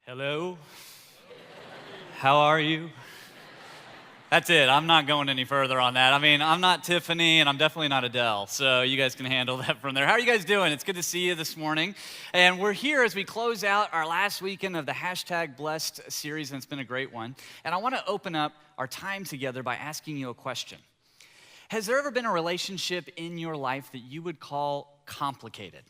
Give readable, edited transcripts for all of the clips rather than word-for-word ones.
Hello? How are you? That's it. I'm not going any further on that. I mean, I'm not Tiffany, and I'm definitely not Adele, so you guys can handle that from there. How are you guys doing? It's good to see you this morning. And we're here as we close out our last weekend of the #Blessed series, and it's been a great one. And I want to open up our time together by asking you a question. Has there ever been a relationship in your life that you would call complicated?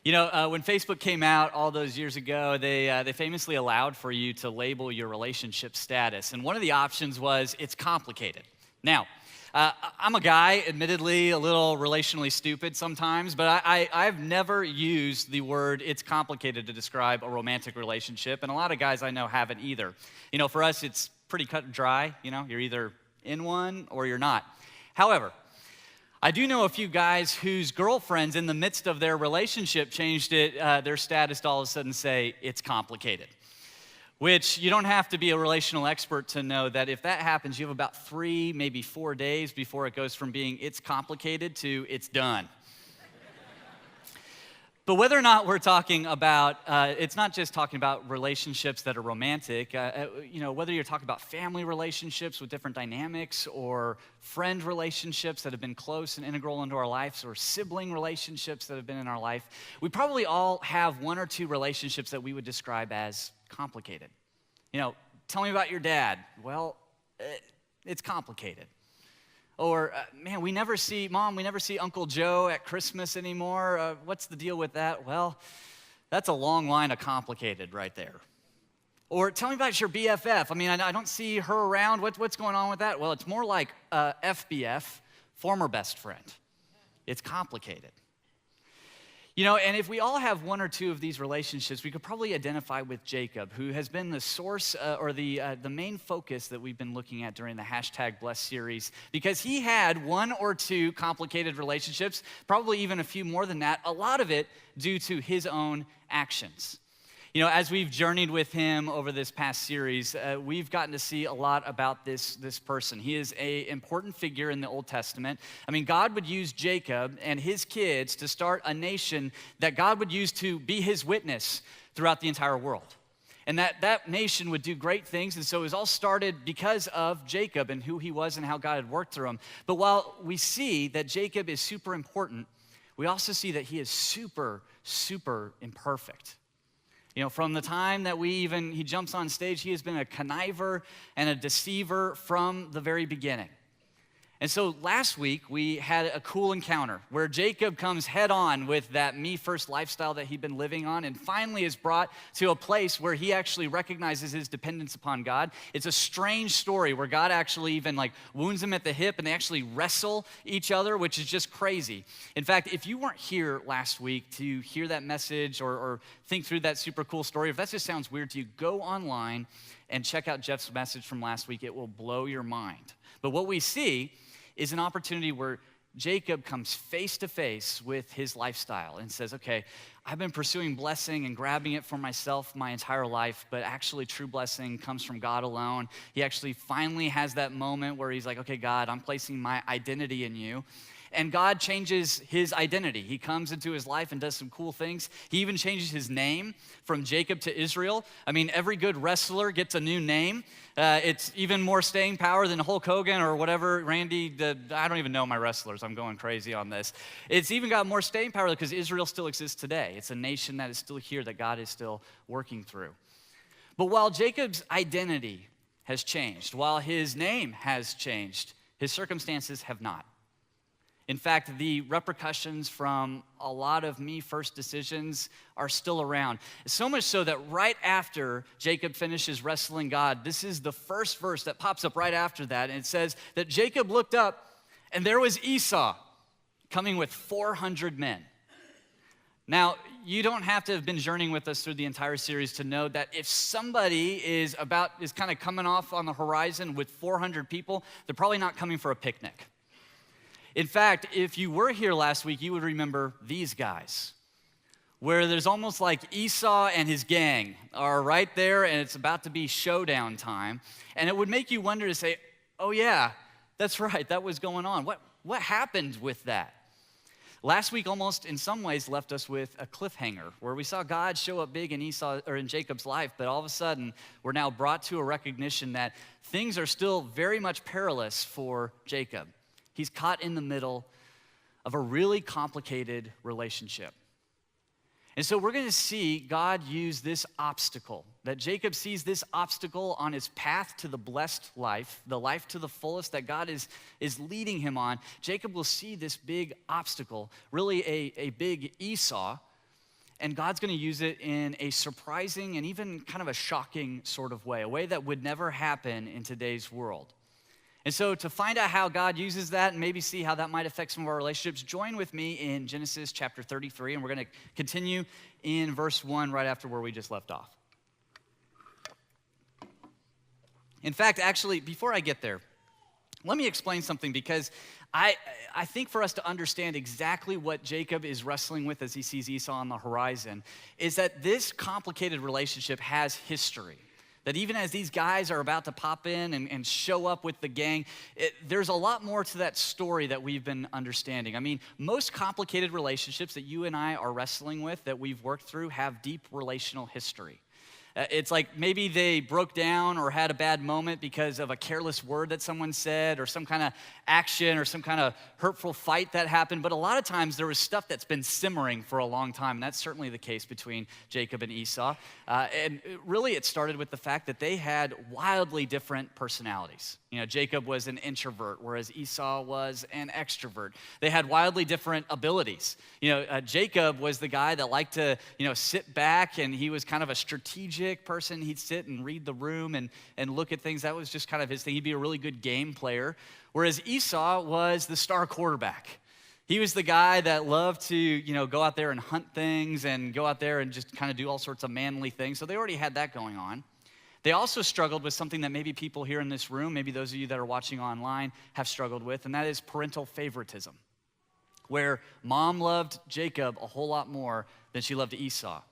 You know, when Facebook came out all those years ago, they famously allowed for you to label your relationship status. And one of the options was, it's complicated. Now, I'm a guy, admittedly, a little relationally stupid sometimes, but I've never used the word it's complicated to describe a romantic relationship. And a lot of guys I know haven't either. You know, for us, it's pretty cut and dry. You know, you're either in one or you're not. However, I do know a few guys whose girlfriends, in the midst of their relationship, changed their status to all of a sudden say, it's complicated. Which you don't have to be a relational expert to know that if that happens, you have about 3, maybe 4 days before it goes from being it's complicated to it's done. But whether or not we're talking about, it's not just talking about relationships that are romantic, whether you're talking about family relationships with different dynamics or friend relationships that have been close and integral into our lives or sibling relationships that have been in our life, we probably all have 1 or 2 relationships that we would describe as complicated. You know, tell me about your dad. Well, it's complicated. Or, man, we never see Uncle Joe at Christmas anymore. What's the deal with that? Well, that's a long line of complicated right there. Or, tell me about your BFF. I mean, I don't see her around. What's going on with that? Well, it's more like FBF, former best friend. It's complicated. You know, and if we all have 1 or 2 of these relationships, we could probably identify with Jacob, who has been the source or the main focus that we've been looking at during the #Blessed series, because he had 1 or 2 complicated relationships, probably even a few more than that, a lot of it due to his own actions. You know, as we've journeyed with him over this past series, we've gotten to see a lot about this person. He is an important figure in the Old Testament. I mean, God would use Jacob and his kids to start a nation that God would use to be his witness throughout the entire world. And that nation would do great things, and so it was all started because of Jacob and who he was and how God had worked through him. But while we see that Jacob is super important, we also see that he is super, super imperfect. You know, from the time that he jumps on stage, he has been a conniver and a deceiver from the very beginning. And so last week, we had a cool encounter where Jacob comes head on with that me-first lifestyle that he'd been living on and finally is brought to a place where he actually recognizes his dependence upon God. It's a strange story where God actually even wounds him at the hip and they actually wrestle each other, which is just crazy. In fact, if you weren't here last week to hear that message or think through that super cool story, if that just sounds weird to you, go online and check out Jeff's message from last week. It will blow your mind. But what we see is an opportunity where Jacob comes face to face with his lifestyle and says, okay, I've been pursuing blessing and grabbing it for myself my entire life, but actually true blessing comes from God alone. He actually finally has that moment where he's like, okay, God, I'm placing my identity in you. And God changes his identity. He comes into his life and does some cool things. He even changes his name from Jacob to Israel. I mean, every good wrestler gets a new name. It's even more staying power than Hulk Hogan or whatever, Randy. I don't even know my wrestlers. I'm going crazy on this. It's even got more staying power because Israel still exists today. It's a nation that is still here that God is still working through. But while Jacob's identity has changed, while his name has changed, his circumstances have not. In fact, the repercussions from a lot of me-first decisions are still around. So much so that right after Jacob finishes wrestling God, this is the first verse that pops up right after that, and it says that Jacob looked up, and there was Esau coming with 400 men. Now, you don't have to have been journeying with us through the entire series to know that if somebody is kind of coming off on the horizon with 400 people, they're probably not coming for a picnic. In fact, if you were here last week, you would remember these guys, where there's almost like Esau and his gang are right there, and it's about to be showdown time. And it would make you wonder to say, oh yeah, that's right, that was going on. What happened with that? Last week almost in some ways left us with a cliffhanger where we saw God show up big in Jacob's life, but all of a sudden we're now brought to a recognition that things are still very much perilous for Jacob. He's caught in the middle of a really complicated relationship. And so we're going to see God use this obstacle, that Jacob sees this obstacle on his path to the blessed life, the life to the fullest that God is leading him on. Jacob will see this big obstacle, really a big Esau, and God's going to use it in a surprising and even kind of a shocking sort of way, a way that would never happen in today's world. And so to find out how God uses that and maybe see how that might affect some of our relationships, join with me in Genesis chapter 33, and we're going to continue in verse 1 right after where we just left off. In fact, actually, before I get there, let me explain something, because I think for us to understand exactly what Jacob is wrestling with as he sees Esau on the horizon is that this complicated relationship has history. That even as these guys are about to pop in and show up with the gang, there's a lot more to that story that we've been understanding. I mean, most complicated relationships that you and I are wrestling with, that we've worked through, have deep relational history. It's like maybe they broke down or had a bad moment because of a careless word that someone said or some kind of action or some kind of hurtful fight that happened. But a lot of times there was stuff that's been simmering for a long time, and that's certainly the case between Jacob and Esau. And really it started with the fact that they had wildly different personalities. You know, Jacob was an introvert, whereas Esau was an extrovert. They had wildly different abilities. You know, Jacob was the guy that liked to, sit back, and he was kind of a strategic person. He'd sit and read the room and look at things. That was just kind of his thing. He'd be a really good game player, whereas Esau was the star quarterback. He was the guy that loved to, go out there and hunt things and go out there and just kind of do all sorts of manly things. So they already had that going on. They also struggled with something that maybe people here in this room, maybe those of you that are watching online, have struggled with, and that is parental favoritism, where mom loved Jacob a whole lot more than she loved Esau,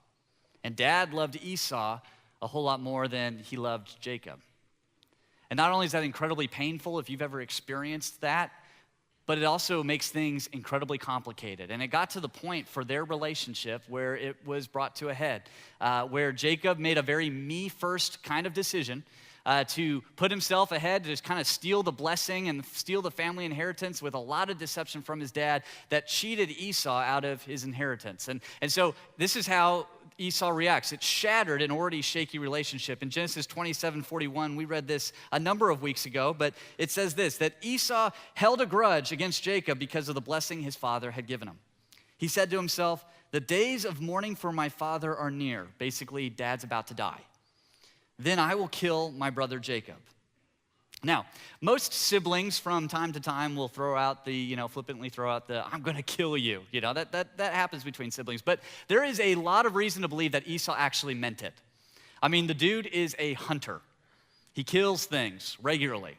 and dad loved Esau a whole lot more than he loved Jacob. And not only is that incredibly painful if you've ever experienced that, but it also makes things incredibly complicated. And it got to the point for their relationship where it was brought to a head, where Jacob made a very me-first kind of decision to put himself ahead, to just kind of steal the blessing and steal the family inheritance with a lot of deception from his dad that cheated Esau out of his inheritance. And so this is how Esau reacts. It shattered an already shaky relationship. In Genesis 27:41, we read this a number of weeks ago, but it says this, that Esau held a grudge against Jacob because of the blessing his father had given him. He said to himself, "The days of mourning for my father are near." Basically, dad's about to die. "Then I will kill my brother Jacob." Now, most siblings from time to time will throw out the, flippantly throw out the, "I'm gonna kill you." That happens between siblings. But there is a lot of reason to believe that Esau actually meant it. I mean, the dude is a hunter. He kills things regularly.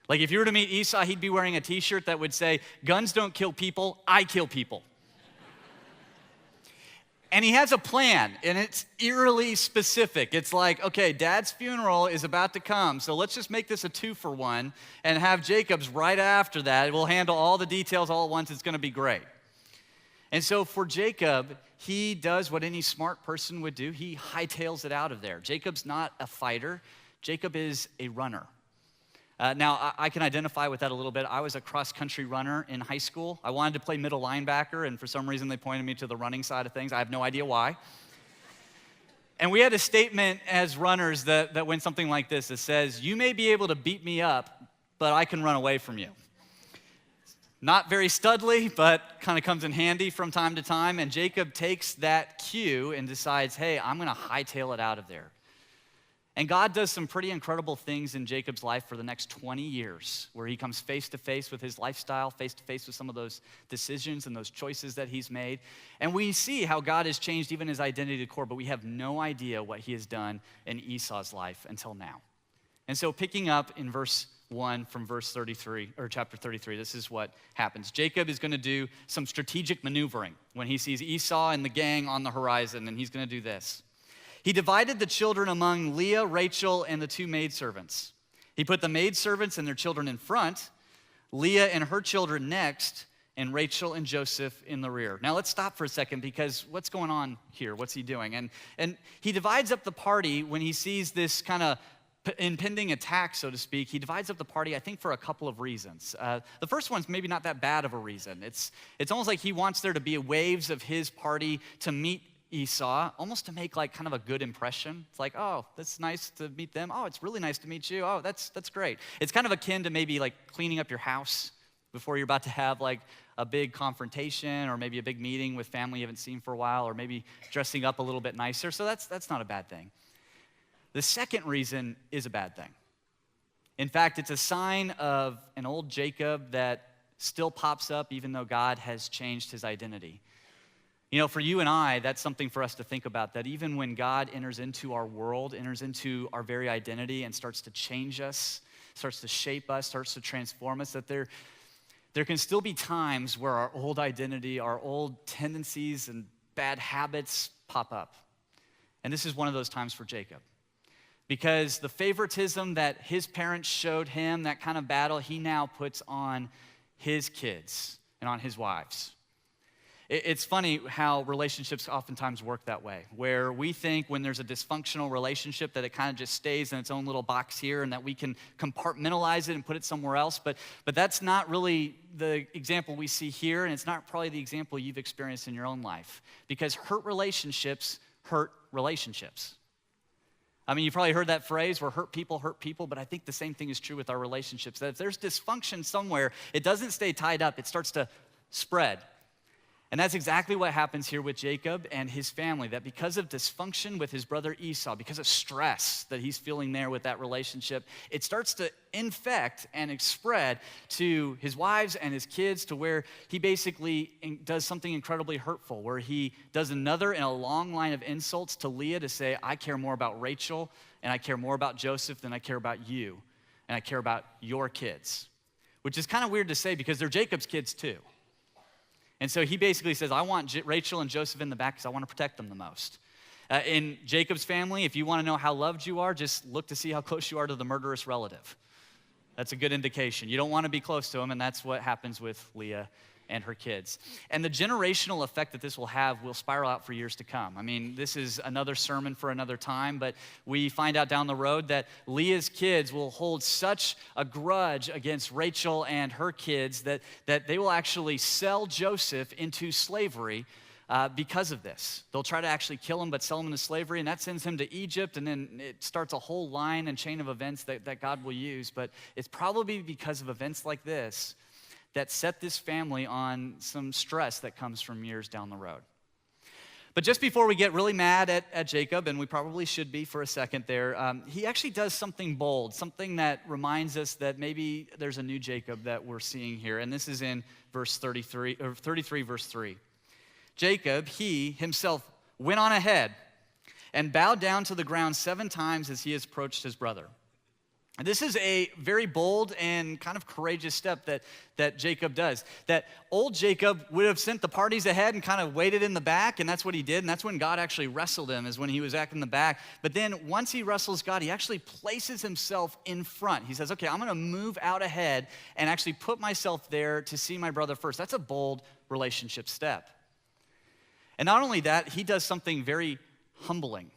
Like if you were to meet Esau, he'd be wearing a t-shirt that would say, "Guns don't kill people, I kill people." And he has a plan, and it's eerily specific. It's like, okay, dad's funeral is about to come, so let's just make this a 2-for-1 and have Jacob's right after that. We'll handle all the details all at once. It's going to be great. And so for Jacob, he does what any smart person would do. He hightails it out of there. Jacob's not a fighter. Jacob is a runner. Now, I can identify with that a little bit. I was a cross-country runner in high school. I wanted to play middle linebacker, and for some reason they pointed me to the running side of things. I have no idea why. And we had a statement as runners that went something like this. It says, "You may be able to beat me up, but I can run away from you." Not very studly, but kind of comes in handy from time to time. And Jacob takes that cue and decides, hey, I'm going to hightail it out of there. And God does some pretty incredible things in Jacob's life for the next 20 years, where he comes face to face with his lifestyle, face to face with some of those decisions and those choices that he's made. And we see how God has changed even his identity to core, but we have no idea what he has done in Esau's life until now. And so picking up in verse 1 from verse 33, or chapter 33, this is what happens. Jacob is going to do some strategic maneuvering when he sees Esau and the gang on the horizon, and he's going to do this. He divided the children among Leah, Rachel, and the 2 maidservants. He put the maidservants and their children in front, Leah and her children next, and Rachel and Joseph in the rear. Now let's stop for a second, because what's going on here? What's he doing? And he divides up the party when he sees this kind of impending attack, so to speak. He divides up the party, I think, for a couple of reasons. The first one's maybe not that bad of a reason. It's almost like he wants there to be waves of his party to meet Esau, almost to make like kind of a good impression. It's like, oh, that's nice to meet them. Oh, it's really nice to meet you. Oh, that's great. It's kind of akin to maybe like cleaning up your house before you're about to have like a big confrontation, or maybe a big meeting with family you haven't seen for a while, or maybe dressing up a little bit nicer. So that's not a bad thing. The second reason is a bad thing. In fact, it's a sign of an old Jacob that still pops up even though God has changed his identity. You know, for you and I, that's something for us to think about, that even when God enters into our world, enters into our very identity and starts to change us, starts to shape us, starts to transform us, that there can still be times where our old identity, our old tendencies and bad habits pop up. And this is one of those times for Jacob. Because the favoritism that his parents showed him, that kind of battle, he now puts on his kids and on his wives. It's funny how relationships oftentimes work that way, where we think when there's a dysfunctional relationship that it kind of just stays in its own little box here and that we can compartmentalize it and put it somewhere else, but that's not really the example we see here, and it's not probably the example you've experienced in your own life, because hurt relationships hurt relationships. I mean, you've probably heard that phrase where hurt people, but I think the same thing is true with our relationships, that if there's dysfunction somewhere, it doesn't stay tied up, it starts to spread. And that's exactly what happens here with Jacob and his family, that because of dysfunction with his brother Esau, because of stress that he's feeling there with that relationship, it starts to infect and spread to his wives and his kids, to where he basically does something incredibly hurtful, where he does another in a long line of insults to Leah to say, I care more about Rachel and I care more about Joseph than I care about you, and I care about your kids, which is kind of weird to say because they're Jacob's kids too. And so he basically says, I want Rachel and Joseph in the back because I want to protect them the most. In Jacob's family, if you want to know how loved you are, just look to see how close you are to the murderous relative. That's a good indication. You don't want to be close to them, and that's what happens with Leah and her kids. And the generational effect that this will have will spiral out for years to come. I mean, this is another sermon for another time, but we find out down the road that Leah's kids will hold such a grudge against Rachel and her kids that they will actually sell Joseph into slavery because of this. They'll try to actually kill him, but sell him into slavery, and that sends him to Egypt, and then it starts a whole line and chain of events that God will use. But it's probably because of events like this that set this family on some stress that comes from years down the road. But just before we get really mad at Jacob, and we probably should be for a second there, he actually does something bold, something that reminds us that maybe there's a new Jacob that we're seeing here. And this is in verse 33, verse 3. Jacob, he himself, went on ahead and bowed down to the ground 7 times as he approached his brother. And this is a very bold and kind of courageous step that Jacob does. That old Jacob would have sent the parties ahead and kind of waited in the back, and that's what he did, and that's when God actually wrestled him, is when he was acting in the back. But then once he wrestles God, he actually places himself in front. He says, okay, I'm going to move out ahead and actually put myself there to see my brother first. That's a bold relationship step. And not only that, he does something very humbling.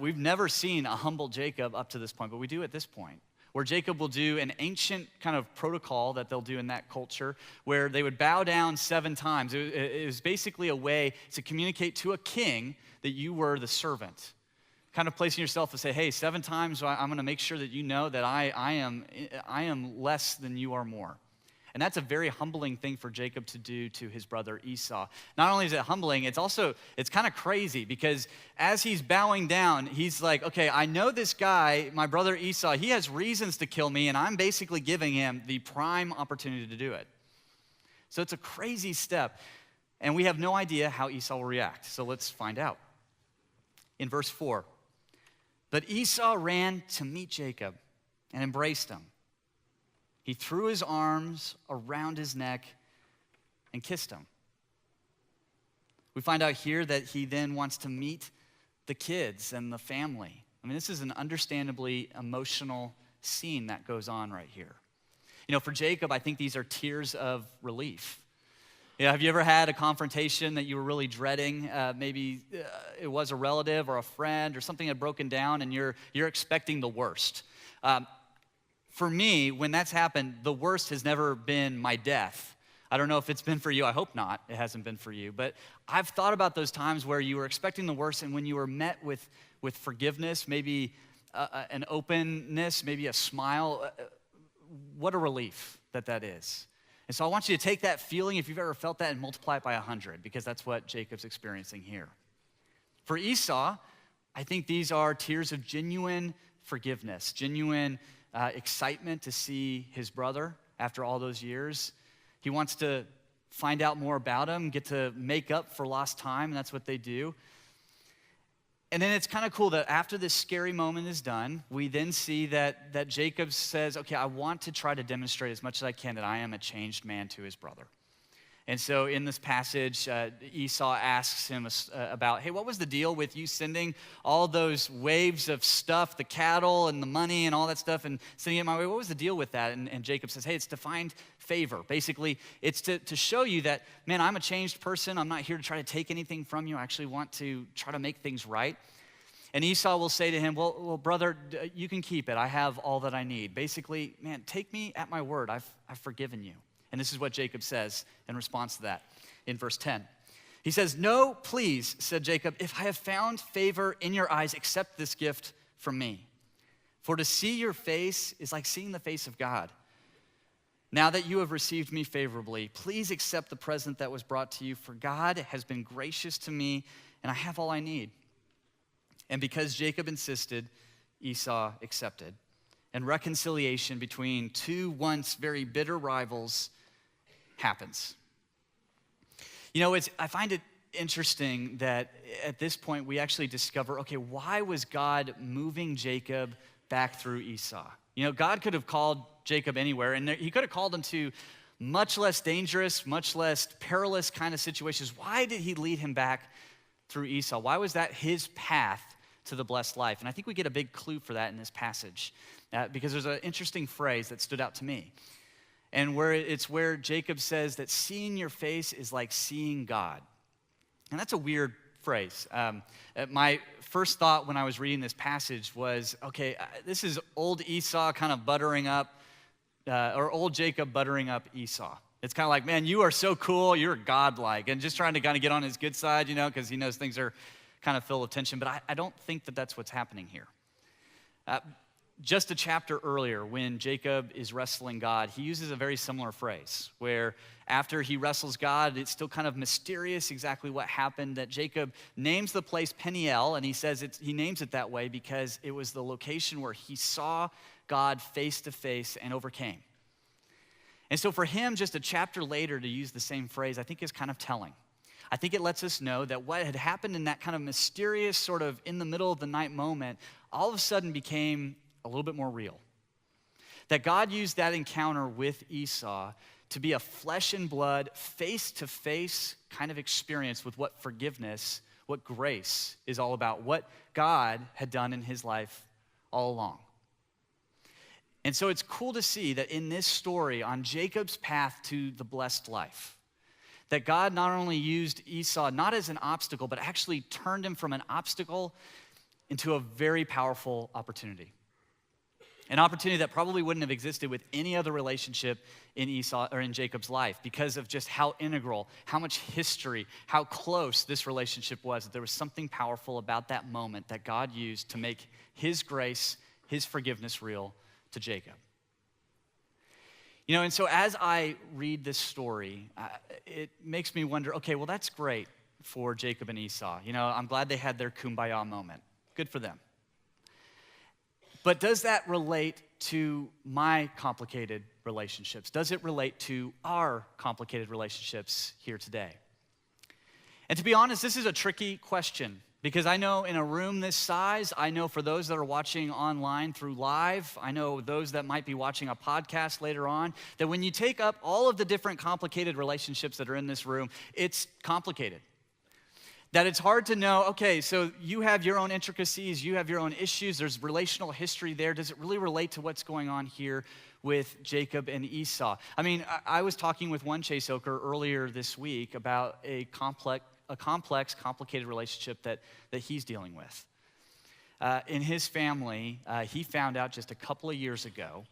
We've never seen a humble Jacob up to this point, but we do at this point, where Jacob will do an ancient kind of protocol that they'll do in that culture, where they would bow down 7 times. It was basically a way to communicate to a king that you were the servant, kind of placing yourself to say, hey, 7 times I'm going to make sure that you know that I am less than you are more. And that's a very humbling thing for Jacob to do to his brother Esau. Not only is it humbling, it's kind of crazy, because as he's bowing down, he's like, okay, I know this guy, my brother Esau, he has reasons to kill me, and I'm basically giving him the prime opportunity to do it. So it's a crazy step, and we have no idea how Esau will react. So let's find out. In verse 4, but Esau ran to meet Jacob and embraced him. He threw his arms around his neck and kissed him. We find out here that he then wants to meet the kids and the family. I mean, this is an understandably emotional scene that goes on right here. You know, for Jacob, I think these are tears of relief. Yeah, have you ever had a confrontation that you were really dreading? Maybe it was a relative or a friend or something had broken down and you're expecting the worst. For me, when that's happened, the worst has never been my death. I don't know if it's been for you. I hope not. It hasn't been for you. But I've thought about those times where you were expecting the worst and when you were met with forgiveness, maybe an openness, maybe a smile, what a relief that is. And so I want you to take that feeling, if you've ever felt that, and multiply it by 100, because that's what Jacob's experiencing here. For Esau, I think these are tears of genuine forgiveness, genuine excitement to see his brother after all those years. He wants to find out more about him, get to make up for lost time, and that's what they do. And then it's kind of cool that after this scary moment is done, we then see that Jacob says, okay, I want to try to demonstrate as much as I can that I am a changed man to his brother. And so in this passage, Esau asks him about, hey, what was the deal with you sending all those waves of stuff, the cattle and the money and all that stuff, and sending it my way? What was the deal with that? And Jacob says, hey, it's to find favor. Basically, it's to show you that, man, I'm a changed person. I'm not here to try to take anything from you. I actually want to try to make things right. And Esau will say to him, well, brother, you can keep it. I have all that I need. Basically, man, take me at my word. I've forgiven you. And this is what Jacob says in response to that in verse 10. He says, no, please, said Jacob, if I have found favor in your eyes, accept this gift from me. For to see your face is like seeing the face of God. Now that you have received me favorably, please accept the present that was brought to you, for God has been gracious to me, and I have all I need. And because Jacob insisted, Esau accepted. And reconciliation between two once very bitter rivals happens. You know, I find it interesting that at this point we actually discover, okay, why was God moving Jacob back through Esau? You know, God could have called Jacob anywhere, and he could have called him to much less dangerous, much less perilous kind of situations. Why did he lead him back through Esau? Why was that his path to the blessed life? And I think we get a big clue for that in this passage because there's an interesting phrase that stood out to me. And where Jacob says that seeing your face is like seeing God. And that's a weird phrase. My first thought when I was reading this passage was, okay, this is old Esau kind of buttering up, or old Jacob buttering up Esau. It's kind of like, man, you are so cool, you're godlike, and just trying to kind of get on his good side, you know, because he knows things are kind of full of tension. But I don't think that that's what's happening here. Just a chapter earlier, when Jacob is wrestling God, he uses a very similar phrase, where after he wrestles God, it's still kind of mysterious exactly what happened, that Jacob names the place Peniel, and he says he names it that way because it was the location where he saw God face to face and overcame. And so for him, just a chapter later to use the same phrase, I think is kind of telling. I think it lets us know that what had happened in that kind of mysterious sort of in the middle of the night moment all of a sudden became a little bit more real. That God used that encounter with Esau to be a flesh and blood, face-to-face kind of experience with what forgiveness, what grace is all about, what God had done in his life all along. And so it's cool to see that in this story, on Jacob's path to the blessed life, that God not only used Esau not as an obstacle, but actually turned him from an obstacle into a very powerful opportunity. An opportunity that probably wouldn't have existed with any other relationship in Esau or in Jacob's life because of just how integral, how much history, how close this relationship was. There was something powerful about that moment that God used to make his grace, his forgiveness real to Jacob. You know, and so as I read this story, it makes me wonder, okay, well, that's great for Jacob and Esau. You know, I'm glad they had their kumbaya moment. Good for them. But does that relate to my complicated relationships? Does it relate to our complicated relationships here today? And to be honest, this is a tricky question because I know in a room this size, I know for those that are watching online through live, I know those that might be watching a podcast later on, that when you take up all of the different complicated relationships that are in this room, it's complicated. That it's hard to know, okay, so you have your own intricacies, you have your own issues, there's relational history there. Does it really relate to what's going on here with Jacob and Esau? I mean, I was talking with one Chase Oker earlier this week about a complex, complicated relationship that he's dealing with. In his family, he found out just a couple of years ago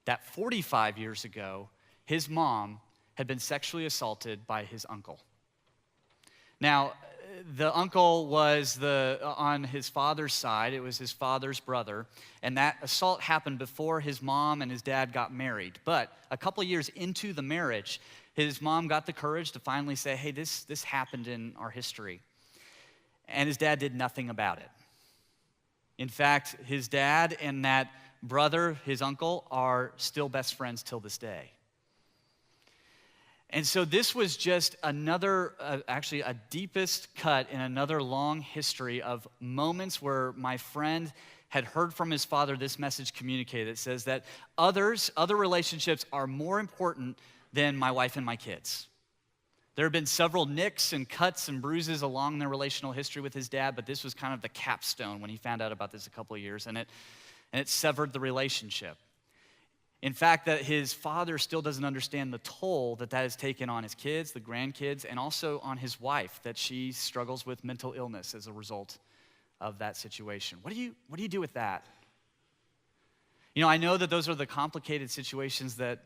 that 45 years ago, his mom had been sexually assaulted by his uncle. Now, the uncle was on his father's side. It was his father's brother, and that assault happened before his mom and his dad got married. But a couple of years into the marriage, his mom got the courage to finally say, hey, this happened in our history. And his dad did nothing about it. In fact, his dad and that brother, his uncle, are still best friends till this day. And so this was just another, actually a deepest cut in another long history of moments where my friend had heard from his father this message communicated. It says that other relationships are more important than my wife and my kids. There have been several nicks and cuts and bruises along their relational history with his dad, but this was kind of the capstone when he found out about this a couple of years, and it severed the relationship. In fact, that his father still doesn't understand the toll that has taken on his kids, the grandkids, and also on his wife, that she struggles with mental illness as a result of that situation. What do you do with that? You know, I know that those are the complicated situations that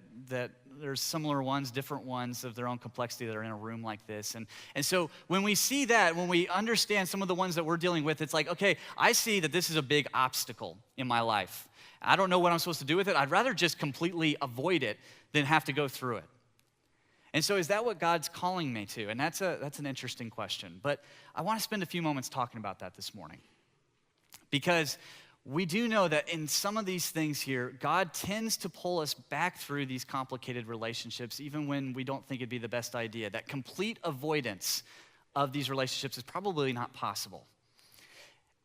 there's similar ones, different ones of their own complexity that are in a room like this. And so when we see that, when we understand some of the ones that we're dealing with, it's like, okay, I see that this is a big obstacle in my life. I don't know what I'm supposed to do with it. I'd rather just completely avoid it than have to go through it. And so is that what God's calling me to? And that's an interesting question. But I want to spend a few moments talking about that this morning. Because we do know that in some of these things here, God tends to pull us back through these complicated relationships, even when we don't think it'd be the best idea. That complete avoidance of these relationships is probably not possible.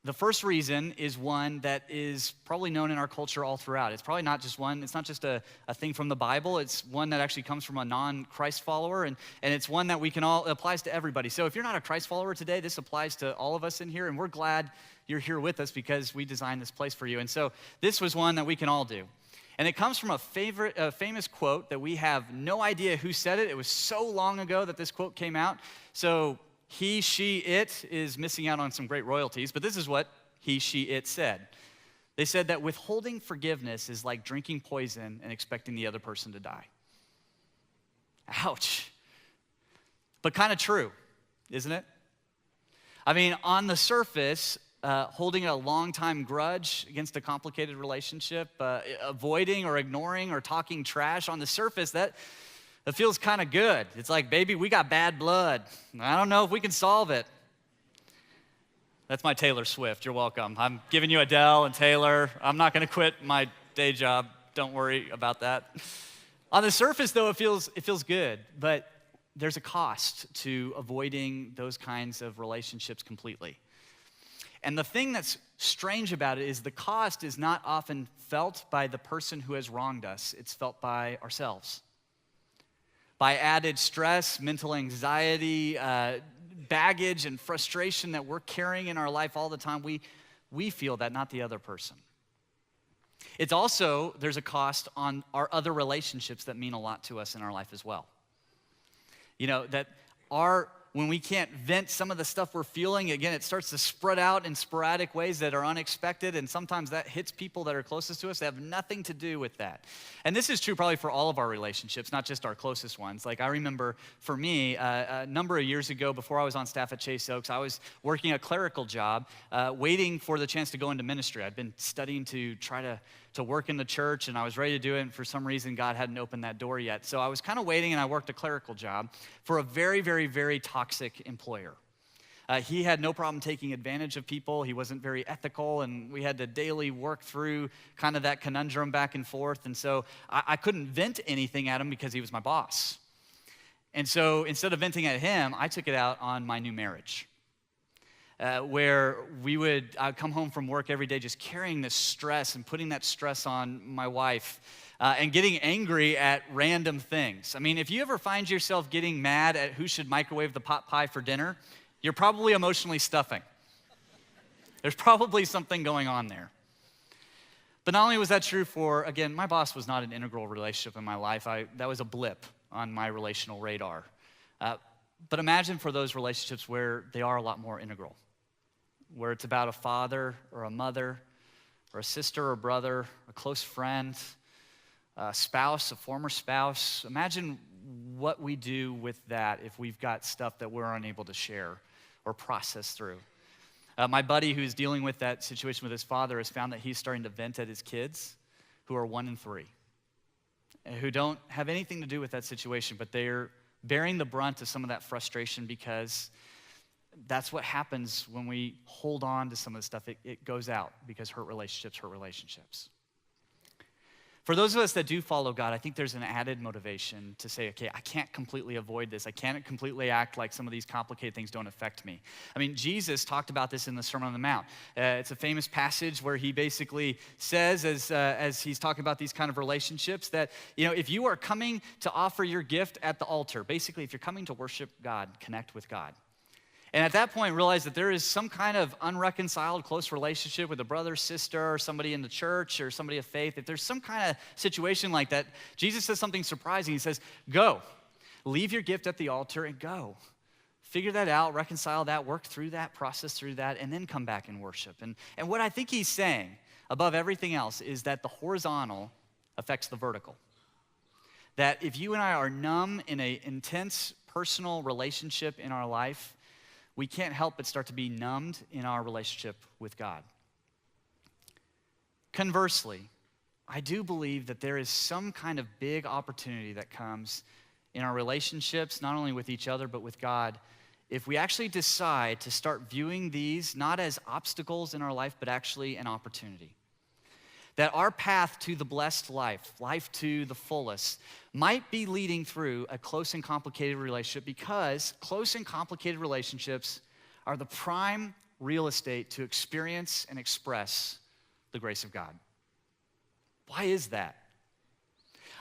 The first reason is one that is probably known in our culture all throughout. It's probably not just one, it's not just a thing from the Bible. It's one that actually comes from a non-Christ follower, and it's one that it applies to everybody. So if you're not a Christ follower today, this applies to all of us in here, and we're glad you're here with us because we designed this place for you. And so this was one that we can all do. And it comes from a famous quote that we have no idea who said it. It was so long ago that this quote came out. So he, she, it is missing out on some great royalties, but this is what he, she, it said. They said that withholding forgiveness is like drinking poison and expecting the other person to die. Ouch. But kind of true, isn't it? I mean, on the surface, holding a long-time grudge against a complicated relationship, avoiding or ignoring or talking trash, on the surface, that feels kind of good. It's like, baby, we got bad blood. I don't know if we can solve it. That's my Taylor Swift. You're welcome. I'm giving you Adele and Taylor. I'm not going to quit my day job. Don't worry about that. On the surface, though, it feels good, but there's a cost to avoiding those kinds of relationships completely. And the thing that's strange about it is the cost is not often felt by the person who has wronged us. It's felt by ourselves. By added stress, mental anxiety, baggage, and frustration that we're carrying in our life all the time, we feel that, not the other person. It's also, there's a cost on our other relationships that mean a lot to us in our life as well. You know, that when we can't vent some of the stuff we're feeling, again, it starts to spread out in sporadic ways that are unexpected, and sometimes that hits people that are closest to us that have nothing to do with that. And this is true probably for all of our relationships, not just our closest ones. Like I remember for me, a number of years ago, before I was on staff at Chase Oaks, I was working a clerical job, waiting for the chance to go into ministry. I'd been studying to try to work in the church, and I was ready to do it, and for some reason, God hadn't opened that door yet. So I was kind of waiting, and I worked a clerical job for a very, very, very toxic employer. He had no problem taking advantage of people. He wasn't very ethical, and we had to daily work through kind of that conundrum back and forth. And so I couldn't vent anything at him because he was my boss. And so instead of venting at him, I took it out on my new marriage. Where I'd come home from work every day just carrying this stress and putting that stress on my wife and getting angry at random things. I mean, if you ever find yourself getting mad at who should microwave the pot pie for dinner, You're probably emotionally stuffing. There's probably something going on there. But not only was that true for, again, my boss was not an integral relationship in my life. That was a blip on my relational radar. But imagine for those relationships where they are a lot more integral, where it's about a father or a mother or a sister or brother, a close friend, a spouse, a former spouse. Imagine what we do with that if we've got stuff that we're unable to share or process through. My buddy who's dealing with that situation with his father has found that he's starting to vent at his kids who are 1 and 3, and who don't have anything to do with that situation, but they're bearing the brunt of some of that frustration because that's what happens when we hold on to some of the stuff. It goes out because hurt relationships. For those of us that do follow God, I think there's an added motivation to say, okay, I can't completely avoid this. I can't completely act like some of these complicated things don't affect me. I mean, Jesus talked about this in the Sermon on the Mount. It's a famous passage where he basically says, as he's talking about these kind of relationships, that, if you are coming to offer your gift at the altar, basically if you're coming to worship God, connect with God. And at that point, realize that there is some kind of unreconciled close relationship with a brother, sister, or somebody in the church, or somebody of faith. If there's some kind of situation like that, Jesus says something surprising. He says, go, leave your gift at the altar and go. Figure that out, reconcile that, work through that, process through that, and then come back and worship. And what I think he's saying, above everything else, is that the horizontal affects the vertical. That if you and I are numb in an intense personal relationship in our life, we can't help but start to be numbed in our relationship with God. Conversely, I do believe that there is some kind of big opportunity that comes in our relationships, not only with each other, but with God, if we actually decide to start viewing these not as obstacles in our life, but actually an opportunity. That our path to the blessed life to the fullest, might be leading through a close and complicated relationship, because close and complicated relationships are the prime real estate to experience and express the grace of God. Why is that?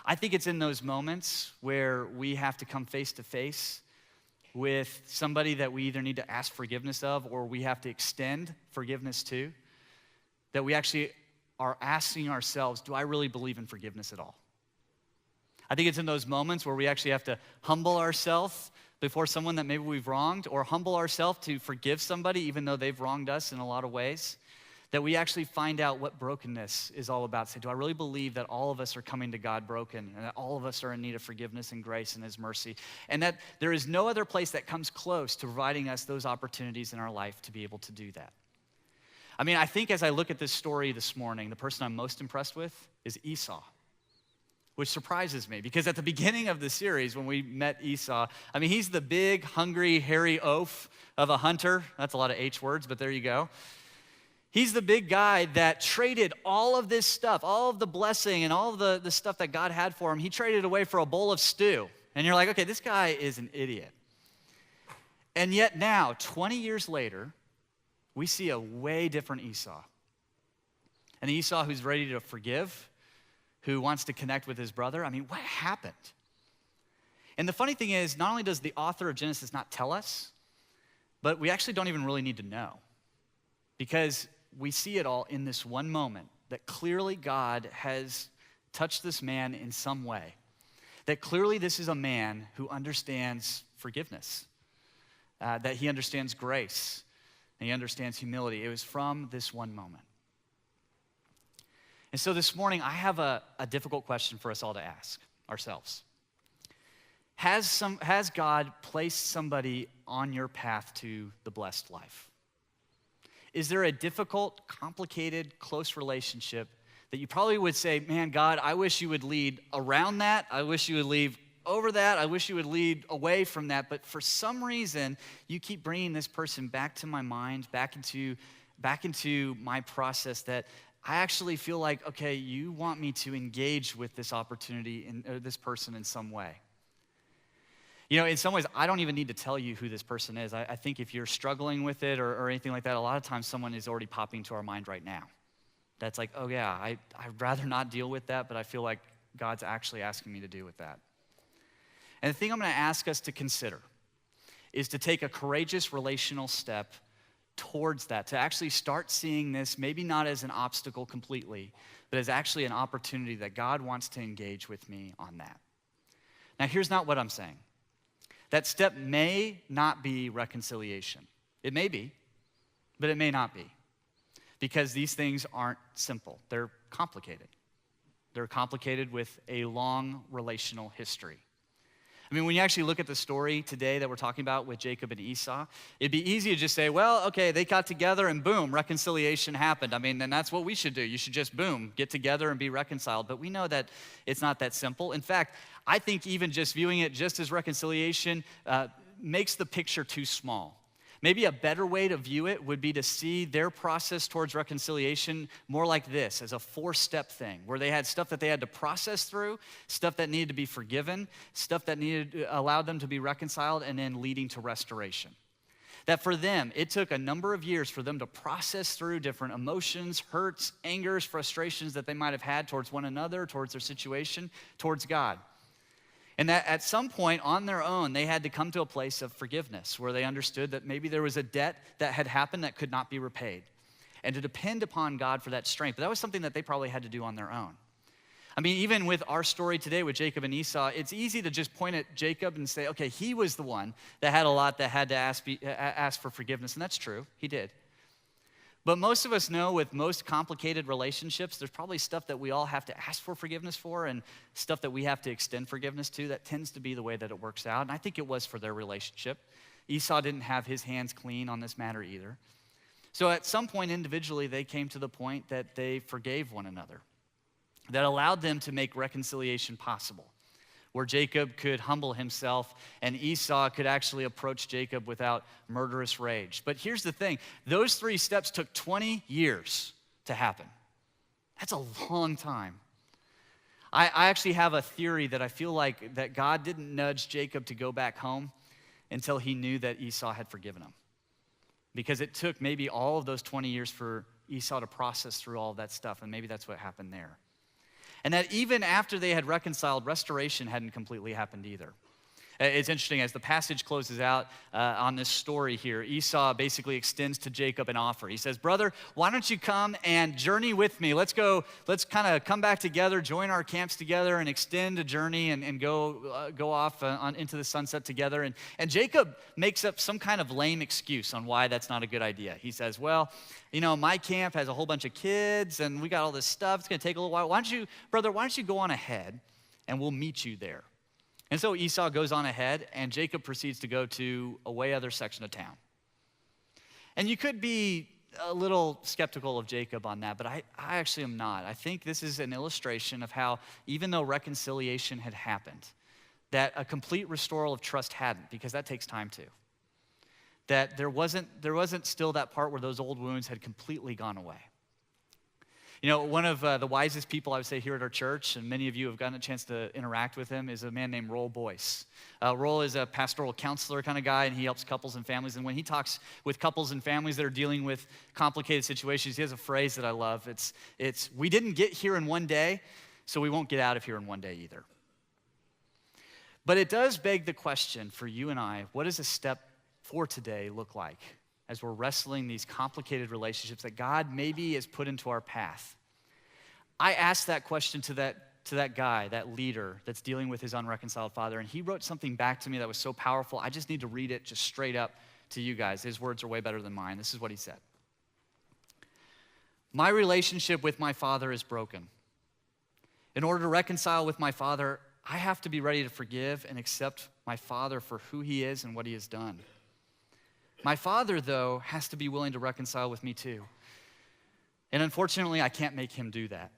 I think it's in those moments where we have to come face to face with somebody that we either need to ask forgiveness of or we have to extend forgiveness to, that we actually are asking ourselves, do I really believe in forgiveness at all? I think it's in those moments where we actually have to humble ourselves before someone that maybe we've wronged, or humble ourselves to forgive somebody even though they've wronged us in a lot of ways, that we actually find out what brokenness is all about. Say, do I really believe that all of us are coming to God broken, and that all of us are in need of forgiveness and grace and his mercy, and that there is no other place that comes close to providing us those opportunities in our life to be able to do that? I mean, I think as I look at this story this morning, the person I'm most impressed with is Esau, which surprises me, because at the beginning of the series when we met Esau, I mean, he's the big, hungry, hairy oaf of a hunter. That's a lot of H words, but there you go. He's the big guy that traded all of this stuff, all of the blessing and all of the stuff that God had for him. He traded away for a bowl of stew. And you're like, okay, this guy is an idiot. And yet now, 20 years later, we see a way different Esau. An Esau who's ready to forgive, who wants to connect with his brother. I mean, what happened? And the funny thing is, not only does the author of Genesis not tell us, but we actually don't even really need to know. Because we see it all in this one moment, that clearly God has touched this man in some way. That clearly this is a man who understands forgiveness, that he understands grace, and he understands humility. It was from this one moment. And so this morning, I have a difficult question for us all to ask ourselves. Has God placed somebody on your path to the blessed life? Is there a difficult, complicated, close relationship that you probably would say, man, God, I wish you would lead around that. I wish you would lead over that. I wish you would lead away from that. But for some reason, you keep bringing this person back to my mind, back into my process, that I actually feel like, okay, you want me to engage with this opportunity, this person in some way. You know, in some ways, I don't even need to tell you who this person is. I think if you're struggling with it or anything like that, a lot of times someone is already popping to our mind right now. That's like, oh yeah, I'd rather not deal with that, but I feel like God's actually asking me to deal with that. And the thing I'm going to ask us to consider is to take a courageous relational step towards that, to actually start seeing this maybe not as an obstacle completely, but as actually an opportunity that God wants to engage with me on that. Now, here's not what I'm saying. That step may not be reconciliation. It may be, but it may not be, because these things aren't simple. They're complicated. They're complicated with a long relational history. I mean, when you actually look at the story today that we're talking about with Jacob and Esau, it'd be easy to just say, well, okay, they got together and boom, reconciliation happened. I mean, then that's what we should do. You should just boom, get together and be reconciled. But we know that it's not that simple. In fact, I think even just viewing it just as reconciliation makes the picture too small. Maybe a better way to view it would be to see their process towards reconciliation more like this, as a 4-step thing, where they had stuff that they had to process through, stuff that needed to be forgiven, stuff that allowed them to be reconciled, and then leading to restoration. That for them, it took a number of years for them to process through different emotions, hurts, angers, frustrations that they might have had towards one another, towards their situation, towards God. And that at some point on their own, they had to come to a place of forgiveness where they understood that maybe there was a debt that had happened that could not be repaid, and to depend upon God for that strength. But that was something that they probably had to do on their own. I mean, even with our story today with Jacob and Esau, it's easy to just point at Jacob and say, okay, he was the one that had a lot that had to ask for forgiveness, and that's true, he did. But most of us know with most complicated relationships, there's probably stuff that we all have to ask for forgiveness for and stuff that we have to extend forgiveness to. That tends to be the way that it works out. And I think it was for their relationship. Esau didn't have his hands clean on this matter either. So at some point individually, they came to the point that they forgave one another. That allowed them to make reconciliation possible, where Jacob could humble himself and Esau could actually approach Jacob without murderous rage. But here's the thing, those 3 steps took 20 years to happen. That's a long time. I actually have a theory that I feel like that God didn't nudge Jacob to go back home until he knew that Esau had forgiven him. Because it took maybe all of those 20 years for Esau to process through all of that stuff, and maybe that's what happened there. And that even after they had reconciled, restoration hadn't completely happened either. It's interesting, as the passage closes out on this story here, Esau basically extends to Jacob an offer. He says, brother, why don't you come and journey with me? Let's kind of come back together, join our camps together, and extend a journey and go off into the sunset together. And Jacob makes up some kind of lame excuse on why that's not a good idea. He says, well, you know, my camp has a whole bunch of kids, and we got all this stuff. It's going to take a little while. Why don't you go on ahead, and we'll meet you there. And so Esau goes on ahead, and Jacob proceeds to go to a way other section of town. And you could be a little skeptical of Jacob on that, but I actually am not. I think this is an illustration of how, even though reconciliation had happened, that a complete restoral of trust hadn't, because that takes time too. That there wasn't still that part where those old wounds had completely gone away. You know, one of the wisest people I would say here at our church, and many of you have gotten a chance to interact with him, is a man named Roll Boyce. Roll is a pastoral counselor kind of guy, and he helps couples and families. And when he talks with couples and families that are dealing with complicated situations, he has a phrase that I love. It's we didn't get here in one day, so we won't get out of here in one day either. But it does beg the question for you and I, what does a step for today look like as we're wrestling these complicated relationships that God maybe has put into our path? I asked that question to that guy, that leader that's dealing with his unreconciled father, and he wrote something back to me that was so powerful. I just need to read it just straight up to you guys. His words are way better than mine. This is what he said. My relationship with my father is broken. In order to reconcile with my father, I have to be ready to forgive and accept my father for who he is and what he has done. My father, though, has to be willing to reconcile with me too. And unfortunately, I can't make him do that.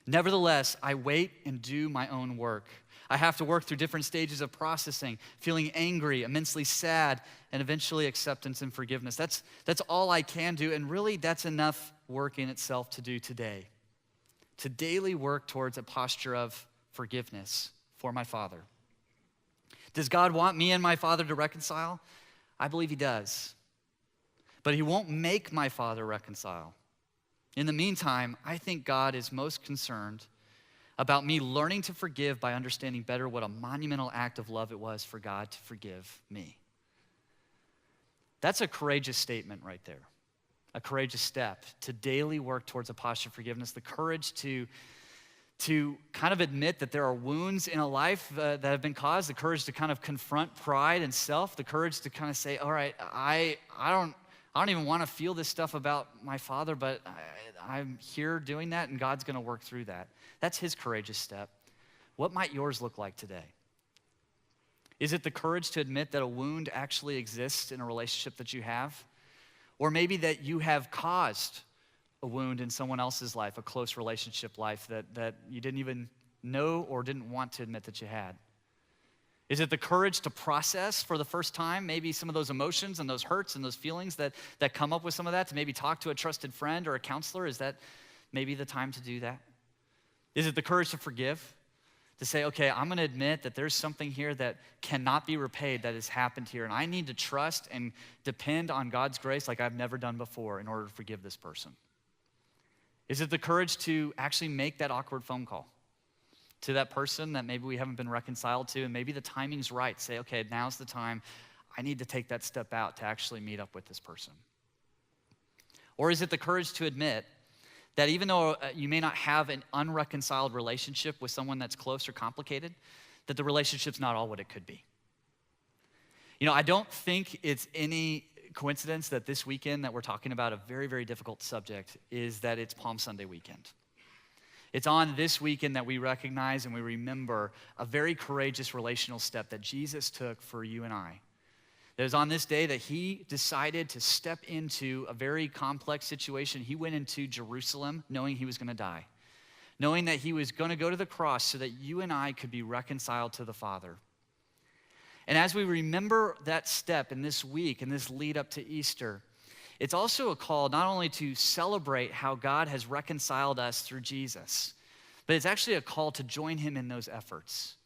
Nevertheless, I wait and do my own work. I have to work through different stages of processing, feeling angry, immensely sad, and eventually acceptance and forgiveness. That's all I can do, and really that's enough work in itself to do today. To daily work towards a posture of forgiveness for my father. Does God want me and my father to reconcile? I believe he does. But he won't make my father reconcile. In the meantime, I think God is most concerned about me learning to forgive by understanding better what a monumental act of love it was for God to forgive me. That's a courageous statement right there, a courageous step to daily work towards a posture of forgiveness, the courage to kind of admit that there are wounds in a life that have been caused, the courage to kind of confront pride and self, the courage to kind of say, all right, I don't even want to feel this stuff about my father, but I'm here doing that, and God's going to work through that. That's his courageous step. What might yours look like today? Is it the courage to admit that a wound actually exists in a relationship that you have? Or maybe that you have caused a wound in someone else's life, a close relationship life that you didn't even know or didn't want to admit that you had? Is it the courage to process for the first time maybe some of those emotions and those hurts and those feelings that come up with some of that, to maybe talk to a trusted friend or a counselor? Is that maybe the time to do that? Is it the courage to forgive? To say, okay, I'm going to admit that there's something here that cannot be repaid that has happened here, and I need to trust and depend on God's grace like I've never done before in order to forgive this person? Is it the courage to actually make that awkward phone call to that person that maybe we haven't been reconciled to, and maybe the timing's right? Say, okay, now's the time. I need to take that step out to actually meet up with this person. Or is it the courage to admit that even though you may not have an unreconciled relationship with someone that's close or complicated, that the relationship's not all what it could be? You know, I don't think it's any coincidence that this weekend that we're talking about a very, very difficult subject is that it's Palm Sunday weekend. It's on this weekend that we recognize and we remember a very courageous relational step that Jesus took for you and I. It was on this day that he decided to step into a very complex situation. He went into Jerusalem knowing he was going to die, knowing that he was going to go to the cross so that you and I could be reconciled to the Father. And as we remember that step in this week, in this lead up to Easter, it's also a call not only to celebrate how God has reconciled us through Jesus, but it's actually a call to join him in those efforts.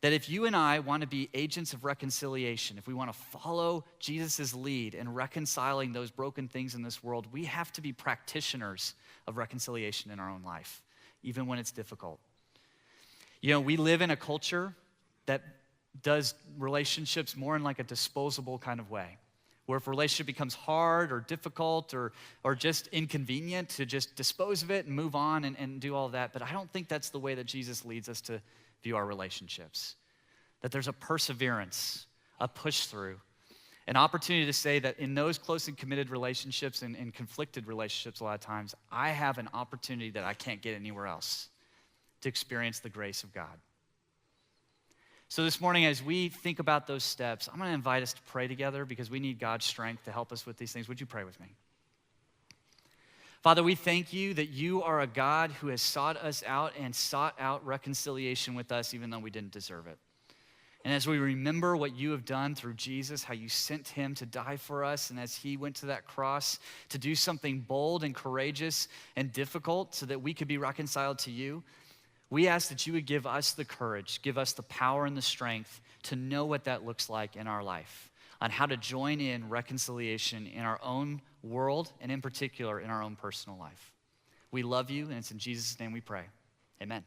That if you and I want to be agents of reconciliation, if we want to follow Jesus' lead in reconciling those broken things in this world, we have to be practitioners of reconciliation in our own life, even when it's difficult. You know, we live in a culture that does relationships more in like a disposable kind of way, where if a relationship becomes hard or difficult or just inconvenient, to just dispose of it and move on and do all that. But I don't think that's the way that Jesus leads us to view our relationships. That there's a perseverance, a push through, an opportunity to say that in those close and committed relationships and conflicted relationships a lot of times, I have an opportunity that I can't get anywhere else to experience the grace of God. So this morning, as we think about those steps, I'm going to invite us to pray together because we need God's strength to help us with these things. Would you pray with me? Father, we thank you that you are a God who has sought us out and sought out reconciliation with us even though we didn't deserve it. And as we remember what you have done through Jesus, how you sent him to die for us, and as he went to that cross to do something bold and courageous and difficult so that we could be reconciled to you, we ask that you would give us the courage, give us the power and the strength to know what that looks like in our life, on how to join in reconciliation in our own world and in particular in our own personal life. We love you, and it's in Jesus' name we pray. Amen.